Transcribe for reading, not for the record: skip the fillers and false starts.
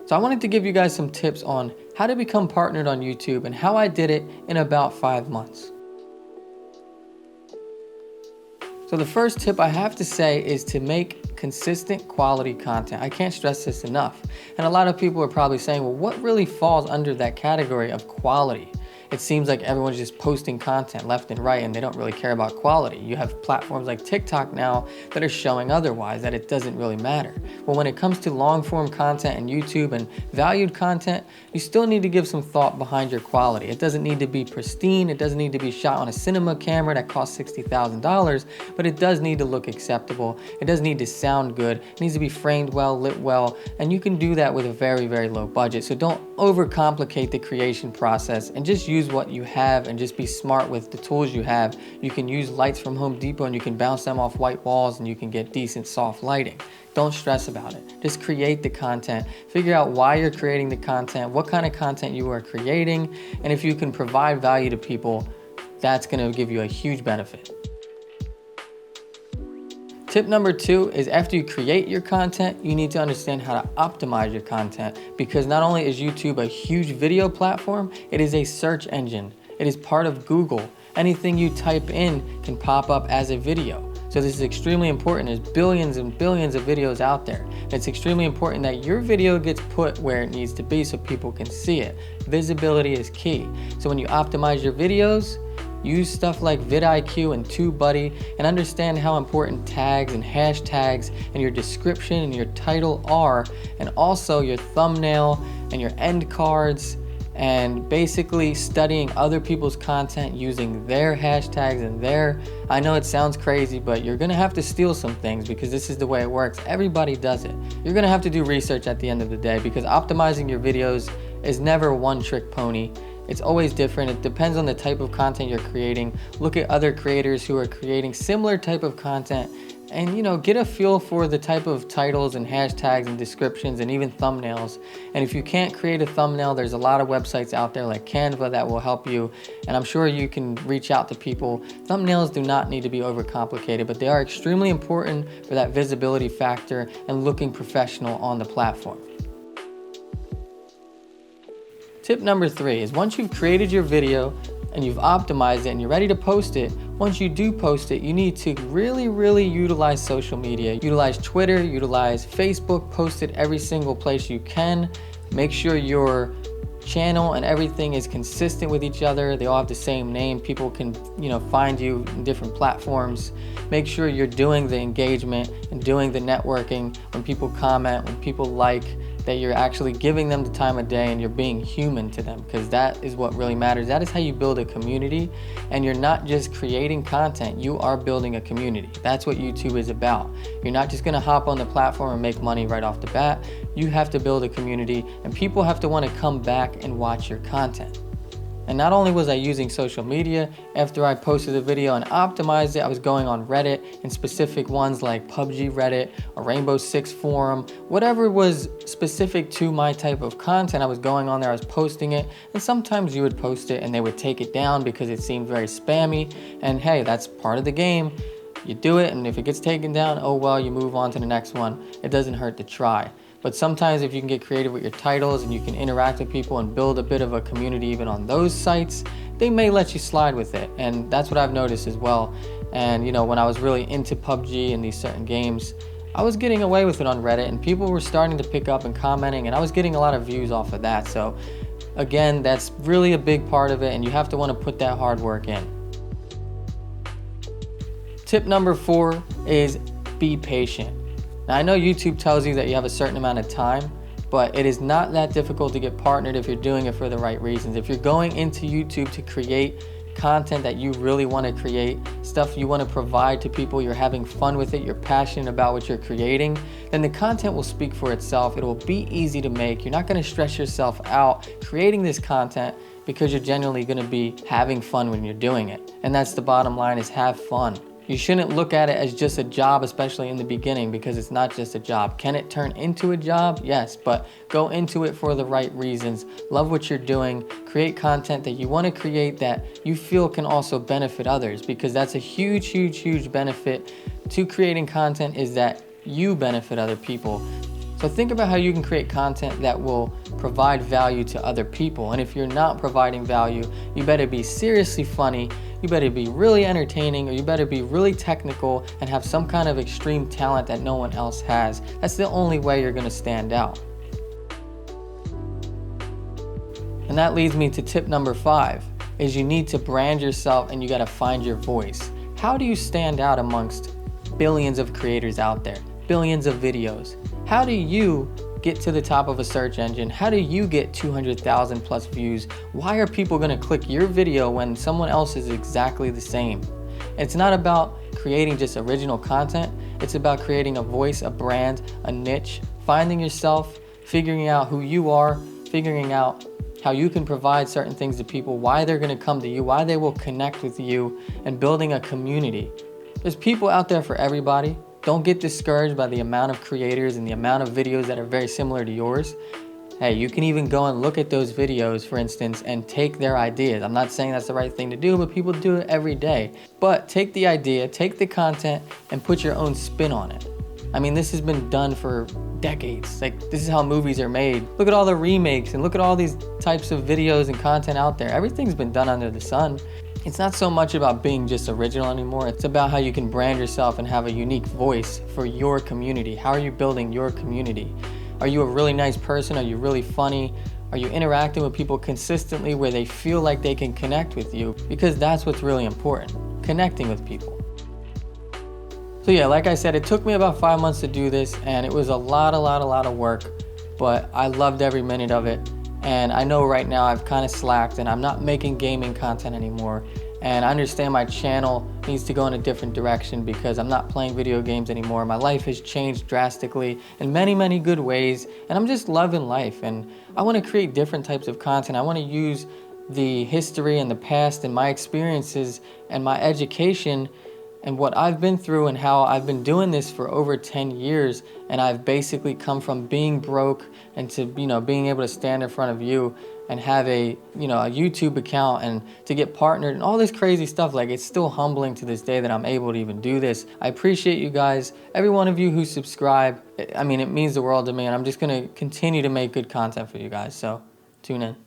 So I wanted to give you guys some tips on how to become partnered on YouTube and how I did it in about 5 months. So the first tip I have to say is to make consistent quality content. I can't stress this enough. And a lot of people are probably saying, well, what really falls under that category of quality? It seems like everyone's just posting content left and right and they don't really care about quality. You have platforms like TikTok now that are showing otherwise, that it doesn't really matter. Well, when it comes to long form content and YouTube and valued content, you still need to give some thought behind your quality. It doesn't need to be pristine. It doesn't need to be shot on a cinema camera that costs $60,000, but it does need to look acceptable. It does need to sound good. It needs to be framed well, lit well, and you can do that with a very, very low budget. So don't overcomplicate the creation process and just use what you have and just be smart with the tools you have. You can use lights from Home Depot and you can bounce them off white walls and you can get decent soft lighting. Don't stress about it. Just create the content. Figure out why you're creating the content, what kind of content you are creating, and if you can provide value to people, that's going to give you a huge benefit. Tip number 2 is after you create your content, you need to understand how to optimize your content, because not only is YouTube a huge video platform, it is a search engine. It is part of Google. Anything you type in can pop up as a video. So this is extremely important. There's billions and billions of videos out there. It's extremely important that your video gets put where it needs to be so people can see it. Visibility is key. So when you optimize your videos, use stuff like vidIQ and TubeBuddy and understand how important tags and hashtags and your description and your title are, and also your thumbnail and your end cards, and basically studying other people's content using their hashtags and I know it sounds crazy, but you're gonna have to steal some things because this is the way it works. Everybody does it. You're gonna have to do research at the end of the day because optimizing your videos is never one trick pony. It's always different. It depends on the type of content you're creating. Look at other creators who are creating similar type of content and get a feel for the type of titles and hashtags and descriptions and even thumbnails. And if you can't create a thumbnail, there's a lot of websites out there like Canva that will help you, and I'm sure you can reach out to people. Thumbnails do not need to be overcomplicated, but they are extremely important for that visibility factor and looking professional on the platform. Tip number 3 is once you've created your video and you've optimized it and you're ready to post it, once you do post it, you need to really utilize social media. Utilize Twitter, utilize Facebook, post it every single place you can. Make sure your channel and everything is consistent with each other. They all have the same name. People can, find you in different platforms. Make sure you're doing the engagement and doing the networking when people comment, when people like, that you're actually giving them the time of day and you're being human to them, because that is what really matters. That is how you build a community, and you're not just creating content, you are building a community. That's what YouTube is about. You're not just gonna hop on the platform and make money right off the bat. You have to build a community, and people have to want to come back and watch your content. And not only was I using social media, after I posted the video and optimized it, I was going on Reddit and specific ones like PUBG Reddit or Rainbow Six Forum, whatever was specific to my type of content, I was going on there, I was posting it, and sometimes you would post it and they would take it down because it seemed very spammy, and hey, that's part of the game. You do it, and if it gets taken down, oh well, you move on to the next one. It doesn't hurt to try. But sometimes if you can get creative with your titles and you can interact with people and build a bit of a community even on those sites, they may let you slide with it. And that's what I've noticed as well. And when I was really into PUBG and these certain games, I was getting away with it on Reddit and people were starting to pick up and commenting, and I was getting a lot of views off of that. So again, that's really a big part of it, and you have to want to put that hard work in. Tip number 4 is be patient. Now I know YouTube tells you that you have a certain amount of time, but it is not that difficult to get partnered if you're doing it for the right reasons. If you're going into YouTube to create content that you really want to create, stuff you want to provide to people, you're having fun with it, you're passionate about what you're creating, then the content will speak for itself. It will be easy to make. You're not going to stress yourself out creating this content because you're genuinely going to be having fun when you're doing it. And that's the bottom line, is have fun. You shouldn't look at it as just a job, especially in the beginning, because it's not just a job. Can it turn into a job? Yes, but go into it for the right reasons. Love what you're doing. Create content that you want to create that you feel can also benefit others, because that's a huge benefit to creating content, is that you benefit other people. So think about how you can create content that will provide value to other people. And if you're not providing value, you better be seriously funny, you better be really entertaining, or you better be really technical and have some kind of extreme talent that no one else has. That's the only way you're gonna stand out. And that leads me to tip number 5, is you need to brand yourself and you gotta find your voice. How do you stand out amongst billions of creators out there, billions of videos? How do you get to the top of a search engine? How do you get 200,000 plus views? Why are people gonna click your video when someone else is exactly the same? It's not about creating just original content. It's about creating a voice, a brand, a niche, finding yourself, figuring out who you are, figuring out how you can provide certain things to people, why they're gonna come to you, why they will connect with you, and building a community. There's people out there for everybody. Don't get discouraged by the amount of creators and the amount of videos that are very similar to yours. Hey, you can even go and look at those videos, for instance, and take their ideas. I'm not saying that's the right thing to do, but people do it every day. But take the idea, take the content, and put your own spin on it. I mean, this has been done for decades. Like, this is how movies are made. Look at all the remakes and look at all these types of videos and content out there. Everything's been done under the sun. It's not so much about being just original anymore. It's about how you can brand yourself and have a unique voice for your community. How are you building your community? Are you a really nice person? Are you really funny? Are you interacting with people consistently where they feel like they can connect with you? Because that's what's really important, connecting with people. So yeah, like I said, it took me about 5 months to do this, and it was a lot of work, but I loved every minute of it. And I know right now I've kind of slacked and I'm not making gaming content anymore. And I understand my channel needs to go in a different direction because I'm not playing video games anymore. My life has changed drastically in many good ways, and I'm just loving life. And I want to create different types of content. I want to use the history and the past and my experiences and my education and what I've been through and how I've been doing this for over 10 years. And I've basically come from being broke and to, being able to stand in front of you and have a YouTube account and to get partnered and all this crazy stuff. Like, it's still humbling to this day that I'm able to even do this. I appreciate you guys, every one of you who subscribe. I mean, it means the world to me, and I'm just gonna continue to make good content for you guys. So tune in.